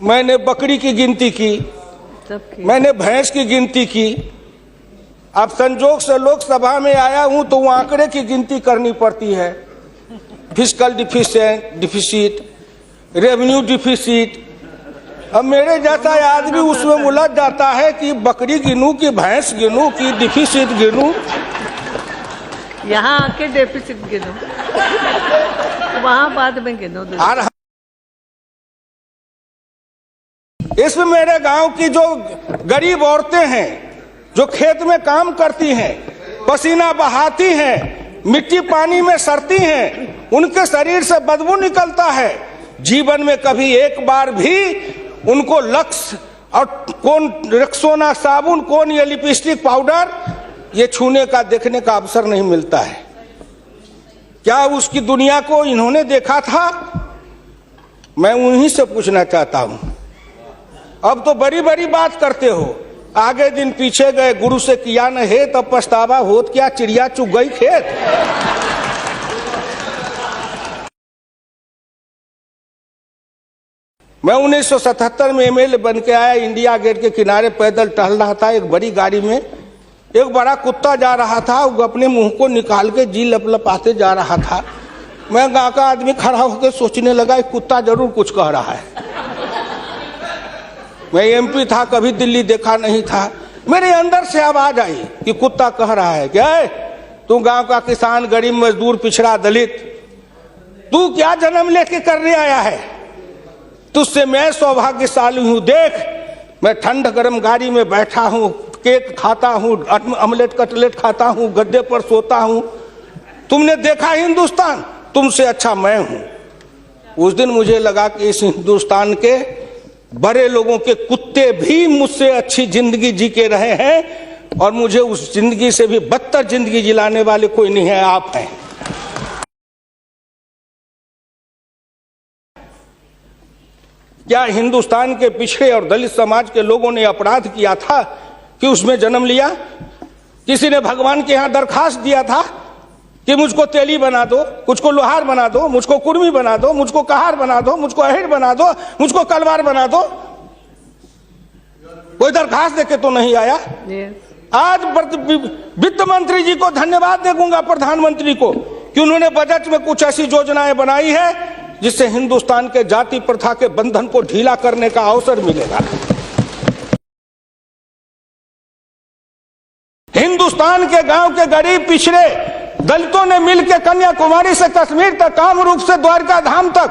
मैंने बकरी की गिनती की, मैंने भैंस की गिनती की। अब संजोग से लोकसभा में आया हूं तो वो आंकड़े की गिनती करनी पड़ती है। Fiscal deficit, revenue deficit. अब मेरे जैसा आदमी उसमें उलझ जाता है कि बकरी गिनूं कि भैंस गिनूं कि डिफिसिट गिनूं। यहाँ आके डेफिसिट गिनो, वहां बाद में गिनो। इसमें मेरे गांव की जो गरीब औरतें हैं, जो खेत में काम करती हैं, पसीना बहाती हैं, मिट्टी पानी में सड़ती हैं, उनके शरीर से बदबू निकलता है। जीवन में कभी एक बार भी उनको लक्स और कौन रेक्सोना साबुन, कौन ये लिपस्टिक पाउडर, ये छूने का देखने का अवसर नहीं मिलता है। क्या उसकी दुनिया को इन्होंने देखा था? मैं उन्हीं से पूछना चाहता हूं। अब तो बड़ी बड़ी बात करते हो, आगे दिन पीछे गए, गुरु से किया न है तब पछतावा होत क्या, चिड़िया चुग गई खेत। मैं 1977 में एमएलए बन के आया, इंडिया गेट के किनारे पैदल टहल रहा था। एक बड़ी गाड़ी में एक बड़ा कुत्ता जा रहा था, वो अपने मुंह को निकाल के जी लपलपाते जा रहा था। मैं गांव का आदमी खड़ा होकर सोचने लगा, कुत्ता जरूर कुछ कह रहा है। मैं एमपी था, कभी दिल्ली देखा नहीं था। मेरे अंदर से आवाज आई कि कुत्ता कह रहा है, क्या है तू गांव का किसान, गरीब, मजदूर, पिछड़ा, दलित, तू क्या जन्म लेके करने आया है? तुझसे मैं सौभाग्यशाली हूं। देख, मैं ठंड गर्म गाड़ी में बैठा हूं, केक खाता हूं, ऑमलेट कटलेट खाता हूं, गद्दे पर सोता हूं। तुमने देखा हिंदुस्तान, तुमसे अच्छा मैं हूं। उस दिन मुझे लगा कि इस हिंदुस्तान के बड़े लोगों के कुत्ते भी मुझसे अच्छी जिंदगी जी के रहे हैं, और मुझे उस जिंदगी से भी बदतर जिंदगी जिलाने वाले कोई नहीं है, आप हैं। क्या हिंदुस्तान के पिछड़े और दलित समाज के लोगों ने अपराध किया था कि उसमें जन्म लिया? किसी ने भगवान के यहां दरखास्त दिया था कि मुझको तेली बना दो, मुझको लोहार बना दो, मुझको कुर्मी बना दो, मुझको कहार बना दो, मुझको अहिर बना दो, मुझको कलवार बना दो? कोई दरखास्त देके तो नहीं आया। आज वित्त मंत्री जी को धन्यवाद दूंगा, प्रधानमंत्री को, कि उन्होंने बजट में कुछ ऐसी योजनाएं बनाई है जिससे हिंदुस्तान के जाति प्रथा के बंधन को ढीला करने का अवसर मिलेगा। हिंदुस्तान के गांव के गरीब पिछड़े दलितों ने मिलकर कन्याकुमारी से कश्मीर तक, कामरूप से द्वारका धाम तक,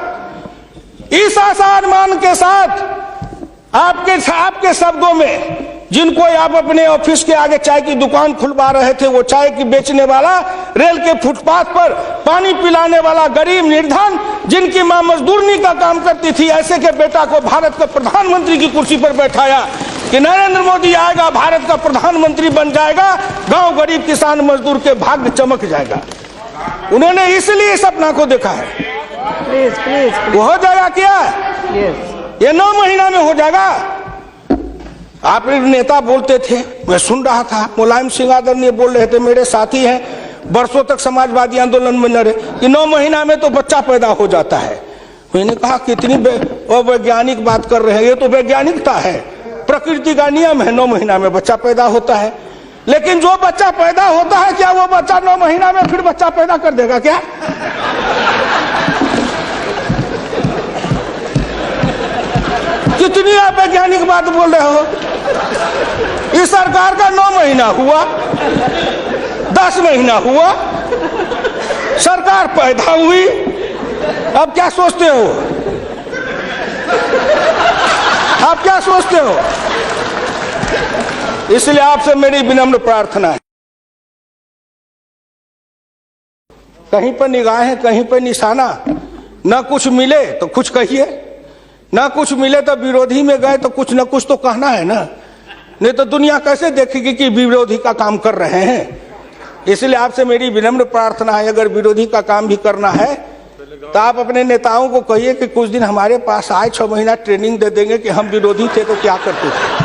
इस आसान मान के साथ आपके शब्दों में, जिनको आप अपने ऑफिस के आगे चाय की दुकान खुलवा रहे थे, वो चाय की बेचने वाला, रेल के फुटपाथ पर पानी पिलाने वाला गरीब निर्धन, जिनकी मां मजदूरनी का काम करती थी, ऐसे के बेटा को भारत के प्रधानमंत्री की कुर्सी पर बैठाया कि नरेंद्र मोदी आएगा, भारत का प्रधानमंत्री बन जाएगा, गांव गरीब किसान मजदूर के भाग्य चमक जाएगा। उन्होंने इसलिए सपना को देखा है। वो हो जाएगा क्या? ये 9 महीना में हो जाएगा। आप नेता बोलते थे, मैं सुन रहा था, मुलायम सिंह आदरणीय बोल रहे थे, मेरे साथी हैं, बरसों तक समाजवादी आंदोलन में लड़े, कि 9 महीना में तो बच्चा पैदा हो जाता है। मैंने कहा कितनी वैज्ञानिक बात कर रहे हैं, ये तो वैज्ञानिकता है, प्रकृति का नियम है, 9 महीना में बच्चा पैदा होता है। लेकिन जो बच्चा पैदा होता है, क्या वो बच्चा 9 महीना में फिर बच्चा पैदा कर देगा क्या? कितनी आप वैज्ञानिक बात बोल रहे हो? इस सरकार का 9 महीना हुआ, 10 महीना हुआ, सरकार पैदा हुई, अब क्या सोचते हो? आप क्या सोचते हो? इसलिए आपसे मेरी विनम्र प्रार्थना है, कहीं पर निगाहें, कहीं पर निशाना, ना कुछ मिले तो कुछ कहिए, ना कुछ मिले तो विरोधी में गए तो कुछ ना कुछ तो कहना है ना, नहीं तो दुनिया कैसे देखेगी कि विरोधी का काम कर रहे हैं। इसलिए आपसे मेरी विनम्र प्रार्थना है, अगर विरोधी का काम भी करना है तो आप अपने नेताओं को कहिए कि कुछ दिन हमारे पास आए, 6 महीना ट्रेनिंग दे देंगे कि हम विरोधी थे तो क्या करते थे।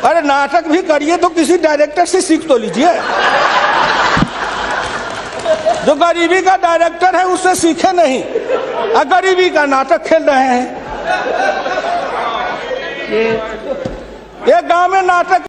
अरे नाटक भी करिए तो किसी डायरेक्टर से सीख तो लीजिए, जो गरीबी का डायरेक्टर है उससे सीखे नहीं, गरीबी का नाटक खेल रहे हैं। ये एक गांव में नाटक